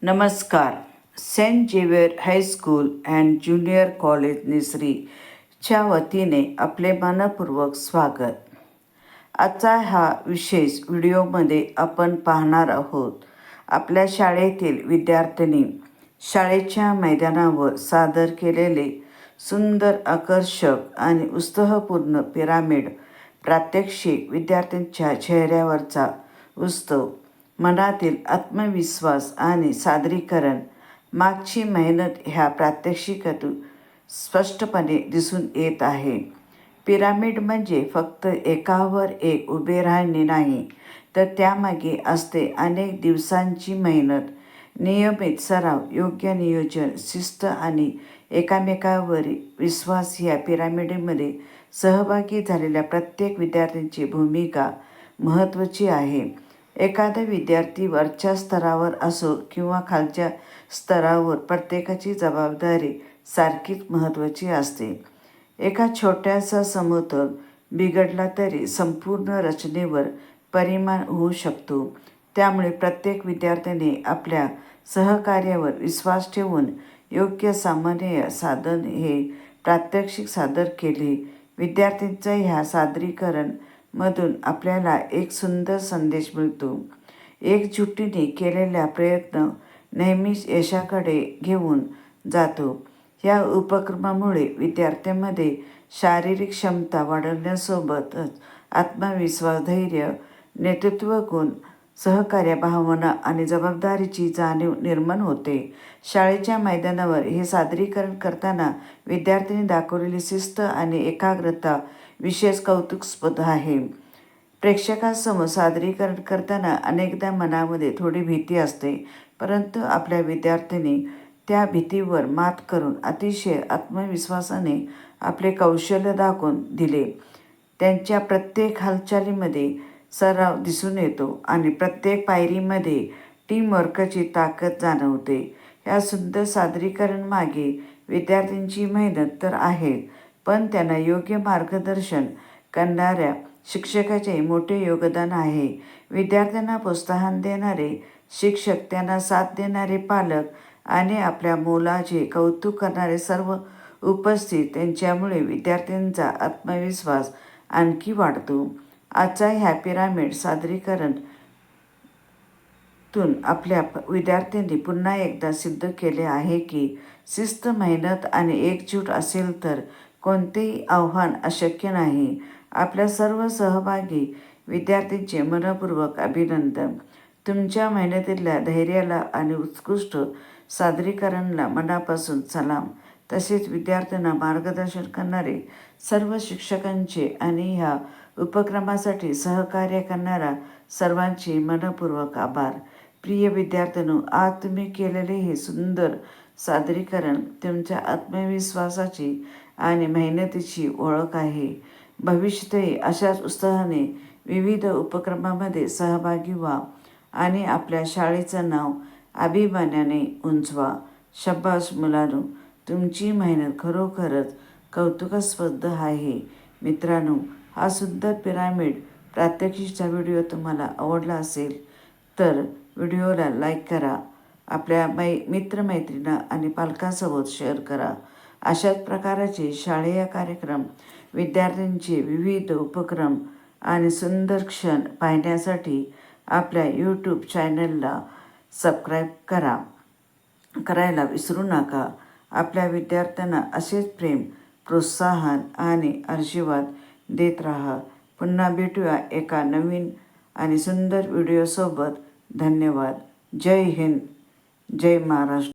नमस्कार. Saint Xavier high school and junior college निसरीच्या वतीने आपले मनपूर्वक स्वागत. आजचा हा विशेष व्हिडिओमध्ये आपण पाहणार आहोत आपल्या शाळेतील विद्यार्थिनी शाळेच्या मैदानावर सादर केलेले सुंदर, आकर्षक आणि उत्साहपूर्ण पिरामिड प्रात्यक्षिक. विद्यार्थ्यांच्या चेहऱ्यावरचा उत्सव, मनातील आत्मविश्वास आणि सादरीकरण मागची मेहनत ह्या प्रात्यक्षिकातून स्पष्टपणे दिसून येत आहे. पिरामिड म्हणजे फक्त एकावर एक उभे राहणे नाही, तर त्यामागे असते अनेक दिवसांची मेहनत, नियमित सराव, योग्य नियोजन, शिस्त आणि एकमेकांवरील विश्वास. या पिरामिडमध्ये सहभागी झालेल्या प्रत्येक विद्यार्थ्यांची भूमिका महत्त्वाची आहे. एखादा विद्यार्थी वरच्या स्तरावर असो किंवा खालच्या स्तरावर, प्रत्येकाची जबाबदारी सारखीच महत्त्वाची असते. एका छोट्यासा समतोल बिघडला तरी संपूर्ण रचनेवर परिणाम होऊ शकतो. त्यामुळे प्रत्येक विद्यार्थ्याने आपल्या सहकार्यावर विश्वास ठेवून योग्य समन्वय साधून हे प्रात्यक्षिक सादर केले. विद्यार्थ्यांच्या ह्या सादरीकरण मधून आपल्याला एक सुंदर संदेश मिळतो. एकजुटीने केलेला प्रयत्न नेहमीच यशाकडे घेऊन जातो. या उपक्रमामुळे विद्यार्थ्यांमध्ये शारीरिक क्षमता वाढण्यासोबतच आत्मविश्वास, धैर्य, नेतृत्व गुण, सहकार्य भावना आणि जबाबदारीची जाणीव निर्माण होते. शाळेच्या मैदानावर हे सादरीकरण करताना विद्यार्थ्यांनी दाखवलेली शिस्त आणि एकाग्रता विशेष कौतुकास्पद आहे. प्रेक्षकांसमोर सादरीकरण करताना अनेकदा मनामध्ये थोडी भीती असते, परंतु आपल्या विद्यार्थ्यांनी त्या भीतीवर मात करून अतिशय आत्मविश्वासाने आपले कौशल्य दाखवून दिले. त्यांच्या प्रत्येक हालचालीमध्ये सराव दिसून येतो आणि प्रत्येक पायरीमध्ये टीमवर्कची ताकद जाणवते. या सुंदर सादरीकरणामागे विद्यार्थ्यांची मेहनत तर आहे, पण त्यांना योग्य मार्गदर्शन करणाऱ्या शिक्षकाचे मोठे योगदान आहे. विद्यार्थ्यांना प्रोत्साहन देणारे शिक्षक, त्यांना साथ देणारे पालक आणि आपल्या मुलाचे कौतुक करणारे सर्व उपस्थित यांच्यामुळे विद्यार्थ्यांचा आत्मविश्वास आणखी वाढतो. आजचा ह्या पिरामिड सादरीकरण तून आपल्या विद्यार्थ्यांनी पुन्हा एकदा सिद्ध केले आहे की शिस्त, मेहनत आणि एकजूट असेल तर कोणतेही आव्हान अशक्य नाही. आपल्या सर्व सहभागी विद्यार्थ्यांचे मनपूर्वक अभिनंदन. तुमच्या मेहनतीला, धैर्याला आणि उत्कृष्ट सादरीकरणाला मनापासून सलाम. तसेच विद्यार्थ्यांना मार्गदर्शन करणारे सर्व शिक्षकांचे आणि ह्या उपक्रमासाठी सहकार्य करणाऱ्या सर्वांचे मनपूर्वक आभार. प्रिय विद्यार्थ्यांनो, आज तुम्ही केलेले हे सुंदर सादरीकरण तुमच्या आत्मविश्वासाची आणि मेहनतीची ओळख आहे. भविष्यातही अशाच उत्साहाने विविध उपक्रमामध्ये सहभागी व्हा आणि आपल्या शाळेचं नाव अभिमानाने उंचवा. शाबास मुलांनो, तुमची मेहनत खरोखरच कौतुकास्पद आहे. मित्रांनो, हा सुंदर पिरामिड प्रात्यक्षिकचा व्हिडिओ तुम्हाला आवडला असेल तर व्हिडिओला लाईक करा, आपल्या मित्रमैत्रिणी आणि पालकांसोबत शेअर करा. अशाच प्रकारचे शालेय कार्यक्रम, विद्यार्थ्यांचे विविध उपक्रम आणि सुंदर क्षण पाहण्यासाठी आपल्या यूट्यूब चॅनलला सबस्क्राईब करायला विसरू नका. आपल्या विद्यार्थ्यांना असेच प्रेम, प्रोत्साहन आणि आशीर्वाद देत राहा. पुन्हा भेटूया एका नवीन आणि सुंदर व्हिडिओसोबत. धन्यवाद. जय हिंद, जय महाराष्ट्र.